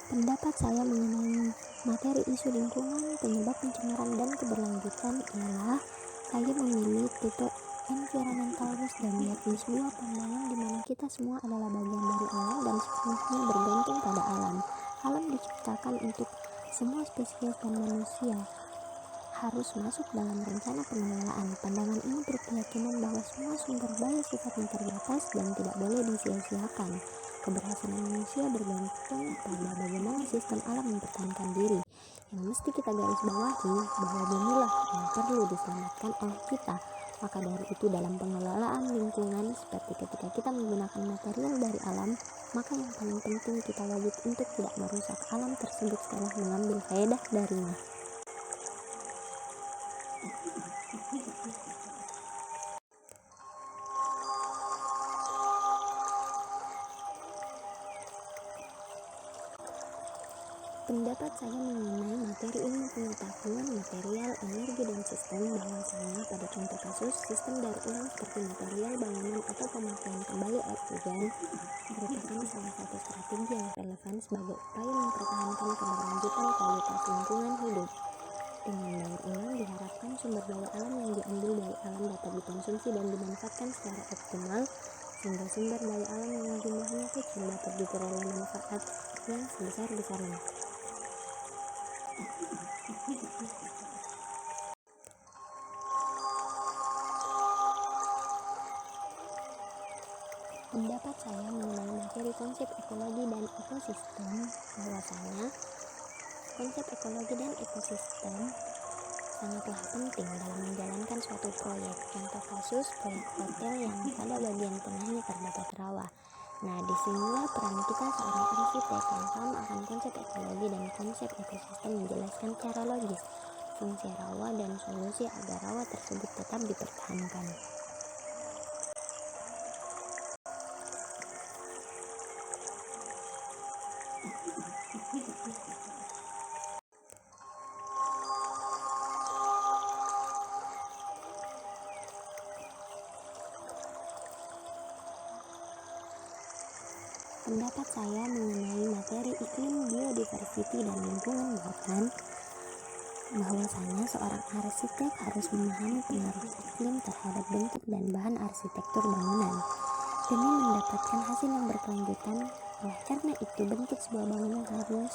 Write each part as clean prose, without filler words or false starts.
Pendapat saya mengenai materi isu lingkungan, penyebab pencemaran dan keberlanjutan ialah saya memilih tipe environmentalist dan yakni sebuah pandangan di mana kita semua adalah bagian dari alam dan sepenuhnya bergantung pada alam. Alam diciptakan untuk semua spesies dan manusia harus masuk dalam rencana pengelolaan. Pandangan ini berkeyakinan bahwa semua sumber daya sifatnya terbatas dan tidak boleh disia-siakan. Keberhasilan manusia bergantung pada bagaimana sistem alam mempertahankan diri. Yang mesti kita garis bawahi bahwa bumilah yang perlu diselamatkan oleh kita. Maka dari itu dalam pengelolaan lingkungan seperti ketika kita menggunakan material dari alam, maka yang paling penting kita wajib untuk tidak merusak alam tersebut setelah mengambil faedah darinya. Pendapat saya mengenai materi ilmu pengetahuan, material, energi, dan sistem bahwasanya pada contoh kasus sistem daur ulang seperti material bangunan atau pemakaian kembali air hujan merupakan salah satu strategi yang relevan sebagai upaya mempertahankan keberlanjutan kualitas lingkungan hidup. Dengan daur ulang diharapkan sumber daya alam yang diambil dari alam dapat dikonsumsi dan dimanfaatkan secara optimal sehingga sumber daya alam yang jumlahnya kecil dapat diperoleh manfaat yang sebesar-besarnya. Pendapat saya mengenai materi konsep ekologi dan ekosistem bahwasanya konsep ekologi dan ekosistem sangatlah penting dalam menjalankan suatu proyek. Contoh kasus proyek hotel yang pada bagian tengahnya terdapat rawa. Nah, disinilah peran kita seorang arsitek yang paham akan konsep ekologi dan konsep ekosistem menjelaskan secara logis fungsi rawa dan solusi agar rawa tersebut tetap dipertahankan. Pendapat saya mengenai materi iklim, biodiversity, dan lingkungan buatan bahwasanya seorang arsitek harus memahami pengaruh iklim terhadap bentuk dan bahan arsitektur bangunan demi mendapatkan hasil yang berkelanjutan. Oleh karena itu, bentuk sebuah bangunan harus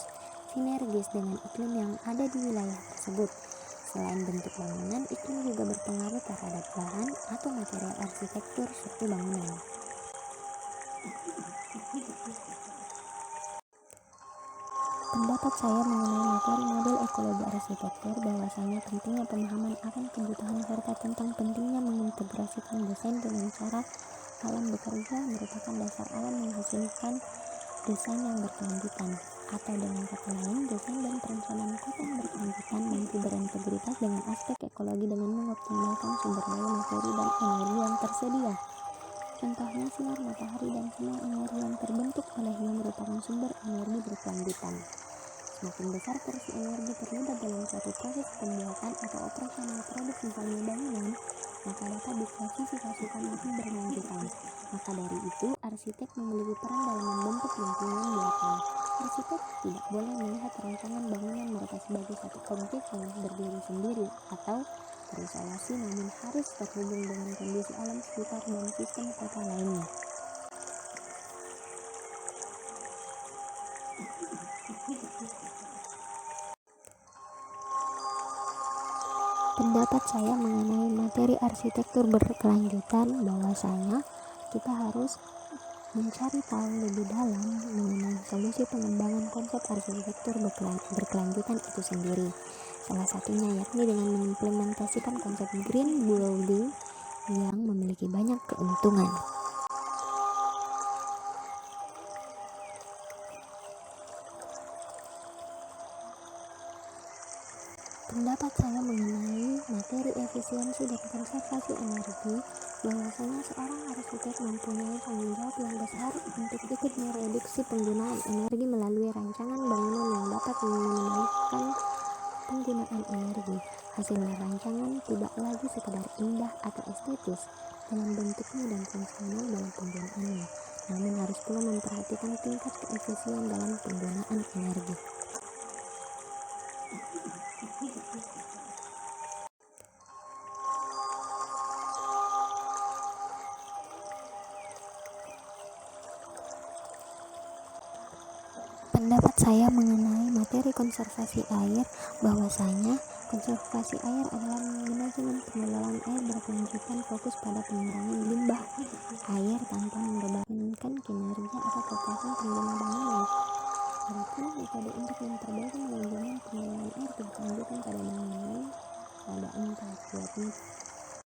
sinergis dengan iklim yang ada di wilayah tersebut. Selain bentuk bangunan, iklim juga berpengaruh terhadap bahan atau material arsitektur suatu bangunan. Pendapat saya mengenai materi model ekologi arsitektur bahwasanya pentingnya pemahaman akan kebutuhan serta tentang pentingnya mengintegrasikan desain dengan cara alam bekerja merupakan dasar alam menghasilkan desain yang berkelanjutan, atau dengan kata lain desain dan perencanaan kota yang berkelanjutan mampu berintegritas dengan aspek ekologi dengan mengoptimalkan sumber daya materi dan energi yang tersedia. Contohnya sinar matahari dan semua energi yang terbentuk olehnya merupakan sumber energi berkelanjutan. Semakin besar porsi energi terlibat dalam suatu proses pembuatan atau operasional produk misalnya bangunan, maka dapat diklasifikasikan makin berkelanjutan. Maka dari itu, arsitek memiliki peran dalam membentuk lingkungan buatan. Arsitek tidak boleh melihat rancangan bangunan mereka sebagai satu objek yang berdiri sendiri atau terisolasi, namun harus terhubung dengan kondisi alam sekitar dan sistem kota lainnya. Pendapat saya mengenai materi arsitektur berkelanjutan bahwasanya kita harus mencari tahu lebih dalam mengenai solusi pengembangan konsep arsitektur berkelanjutan itu sendiri. Salah satunya yakni dengan mengimplementasikan konsep green building yang memiliki banyak keuntungan. Pendapat saya mengenai materi efisiensi dan konservasi energi bahwasanya seorang arsitek mempunyai tanggung jawab yang besar untuk ikut mereduksi penggunaan energi melalui rancangan bangunan yang dapat meminimalkan penggunaan energi. Hasil rancangan tidak lagi sekedar indah atau estetis dalam bentuknya dan fungsional dalam penggunaannya, namun harus pula memperhatikan tingkat keefisien dalam penggunaan energi. Pendapat saya mengenai materi konservasi air, bahwasanya konservasi air adalah manajemen pengelolaan air berkelanjutan fokus pada pengurangan limbah air tanpa membebankan kinerja atau kepuasan pengguna bangunan. Adapun metode untuk memperbaiki manajemen pengelolaan air berkelanjutan pada bangunan ada 4, yakni